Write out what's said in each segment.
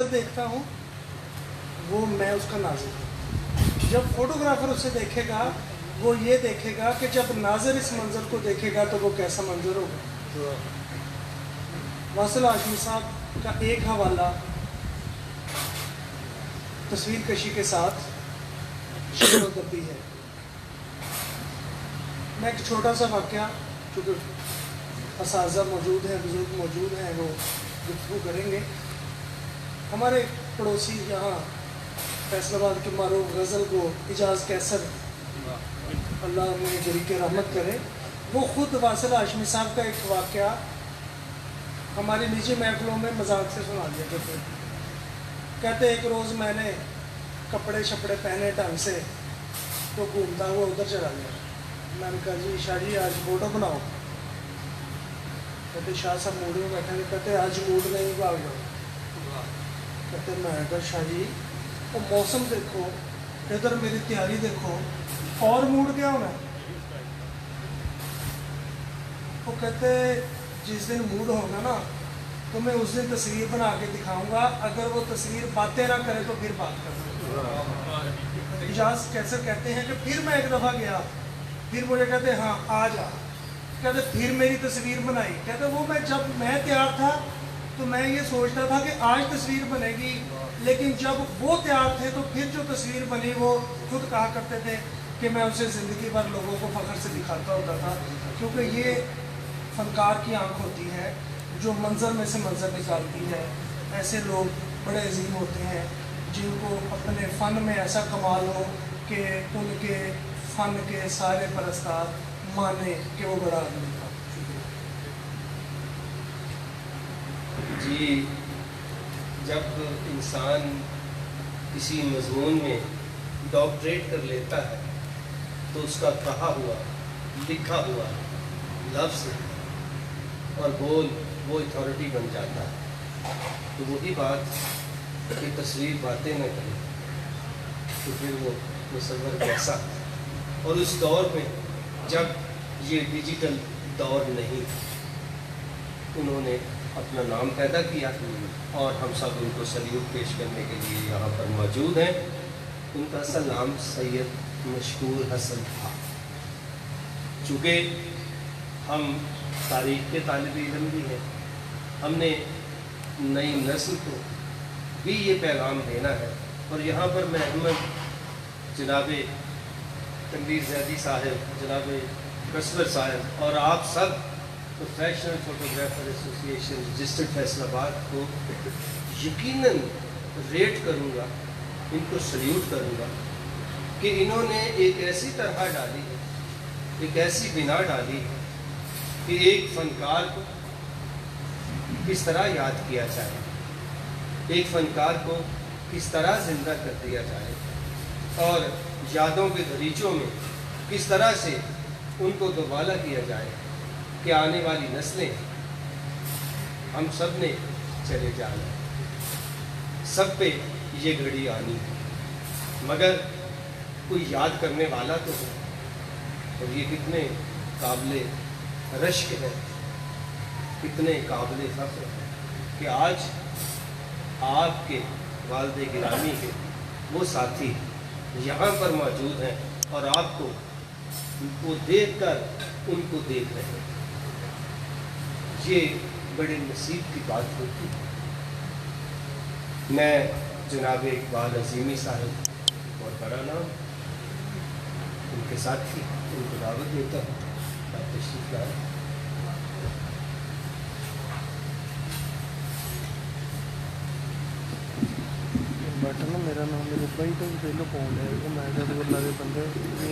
منظر دیکھتا ہوں وہ میں اس کا ناظر ہوں. جب فوٹوگرافر اسے دیکھے گا وہ یہ دیکھے گا کہ جب ناظر اس منظر کو دیکھے گا تو وہ کیسا منظر ہوگا. واصل ہاشمی صاحب کا ایک حوالہ تصویر کشی کے ساتھ شعر و ادبی ہے. میں ایک چھوٹا سا واقعہ، چونکہ اساتذہ موجود ہیں، بزرگ موجود ہیں، وہ گفتگو کریں گے. ہمارے پڑوسی یہاں فیصل آباد کے معروف غزل کو اجاز کیسر، اللہ انہیں جریک رحمت کرے، وہ خود واصل ہاشمی صاحب کا ایک واقعہ ہماری نجی محفلوں میں مذاق سے سنا دیا کرتے ہیں. کہتے ایک روز میں نے کپڑے شپڑے پہنے ڈھنگ سے تو گھومتا ہوا ادھر چلا گیا. میں نے کہا جی شاہ جی آج فوٹو بناؤ. کہتے شاہ صاحب موڈ میں بیٹھے. کہتے آج موڈ نہیں، بھاگ جاؤ. کہتے میں نے کہا شاہ جی وہ موسم دیکھو، ادھر میری تیاری دیکھو، اور موڈ کیا ہونا ہے. وہ کہتے جس دن موڈ ہوگا نا تو میں اس دن تصویر بنا کے دکھاؤں گا، اگر وہ تصویر باتیں نہ کرے تو پھر بات کروں. اجاز کیسے کہتے ہیں کہ پھر میں ایک دفعہ گیا، پھر مجھے کہتے ہاں آ جا. کہتے پھر میری تصویر بنائی. کہتے وہ جب میں تیار تھا تو میں یہ سوچتا تھا کہ آج تصویر بنے گی، لیکن جب وہ تیار تھے تو پھر جو تصویر بنی وہ خود کہا کرتے تھے کہ میں اسے زندگی بھر لوگوں کو فخر سے دکھاتا ہوتا تھا. کیونکہ یہ فنکار کی آنکھ ہوتی ہے جو منظر میں سے منظر نکالتی ہے. ایسے لوگ بڑے عظیم ہوتے ہیں جن کو اپنے فن میں ایسا کمال ہو کہ ان کے فن کے سارے پرستار مانے کہ وہ بڑا آدمی تھا. جی، جب انسان کسی مضمون میں ڈاکٹریٹ کر لیتا ہے تو اس کا کہا ہوا، لکھا ہوا لفظ اور بول وہ اتھارٹی بن جاتا ہے. تو وہی بات کہ تصویر باتیں نہ کرے تو پھر وہ مصور کیسا. اور اس دور میں جب یہ ڈیجیٹل دور نہیں، انہوں نے اپنا نام پیدا کیا اور ہم سب ان کو سلیوٹ پیش کرنے کے لیے یہاں پر موجود ہیں. ان کا اصل نام سید مشکور حسن تھا. چونکہ ہم تاریخ کے طالب علم بھی ہیں، ہم نے نئی نسل کو بھی یہ پیغام دینا ہے. اور یہاں پر میں احمد جناب تنویر زیدی صاحب، جناب کسبر صاحب اور آپ سب پروفیشنل فوٹوگرافر ایسوسی ایشن رجسٹرڈ فیصل آباد کو یقیناً ریٹ کروں گا، ان کو سلیوٹ کروں گا کہ انہوں نے ایک ایسی طرح ڈالی ہے، ایک ایسی بنا ڈالی ہے کہ ایک فنکار کو کس طرح یاد کیا جائے، ایک فنکار کو کس طرح زندہ کر دیا جائے، اور یادوں کے دریچوں میں کس طرح سے ان کو دوبالا کیا جائے کہ آنے والی نسلیں، ہم سب نے چلے جانا ہے، سب پہ یہ گھڑی آنی ہے، مگر کوئی یاد کرنے والا تو ہو. اور یہ کتنے قابل رشک ہے، کتنے قابل فخر ہے کہ آج آپ کے والد گرامی کے وہ ساتھی یہاں پر موجود ہیں اور آپ کو دیکھ کر ان کو دیکھ رہے ہیں. یہ بڑے نصیب کی بات ہوتی ہے. میں جناب اقبال عظیمی صاحب، بہت بڑا نام، ان کے ساتھی، ان کو دعوت دیتا ہوں. آپ تشریف لائیں. بیٹھا نا میرا نام میرے بھائی تو پہلو پاؤنڈ ہے کہ میں جب بولا کہ بندے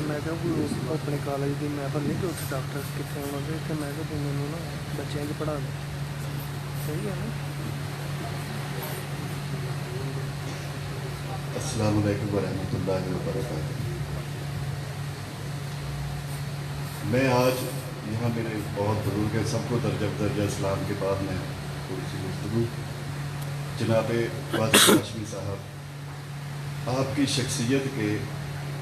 میں کہ کوئی اپنے کالج کی میں بننی کہ اتنے ڈاکٹر کتنے ہونا کہ اتنے میں کہ مینوں نا بچوں کی پڑھا دیں. صحیح ہے نا. السلام علیکم ورحمۃ اللہ وبرکاتہ. میں آج یہاں میرے بہت بزرگ ہیں، سب کو درجہ بدرجہ اسلام کے بعد میں تھوڑی سی گفتگو. جناب واصل ہاشمی صاحب، آپ کی شخصیت کے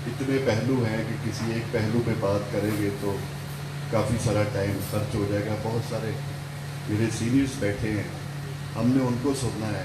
اتنے پہلو ہیں کہ کسی ایک پہلو پہ بات کریں گے تو کافی سارا ٹائم خرچ ہو جائے گا. بہت سارے میرے سینئرز بیٹھے ہیں، ہم نے ان کو سننا ہے.